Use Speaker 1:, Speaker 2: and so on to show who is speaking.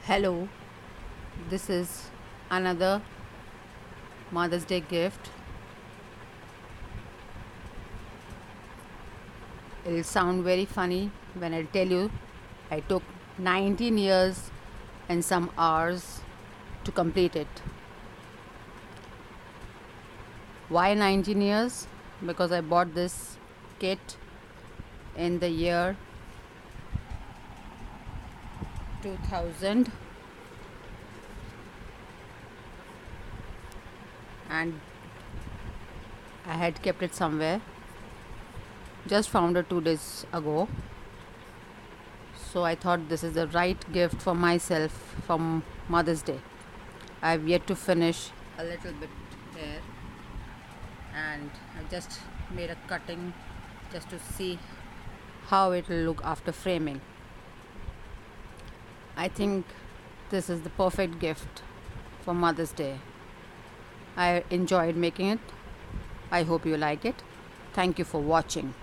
Speaker 1: Hello, this is another Mother's Day gift. It'll sound very funny when I tell you I took 19 years and some hours to complete it. Why 19 years? Because I bought this kit in the year 2000 and I had kept it somewhere. Just found it 2 days ago. So I thought this is the right gift for myself for Mother's Day. I've yet to finish a little bit here and I just made a cutting just to see how it will look after framing. I think this is the perfect gift for Mother's Day. I enjoyed making it. I hope you like it. Thank you for watching.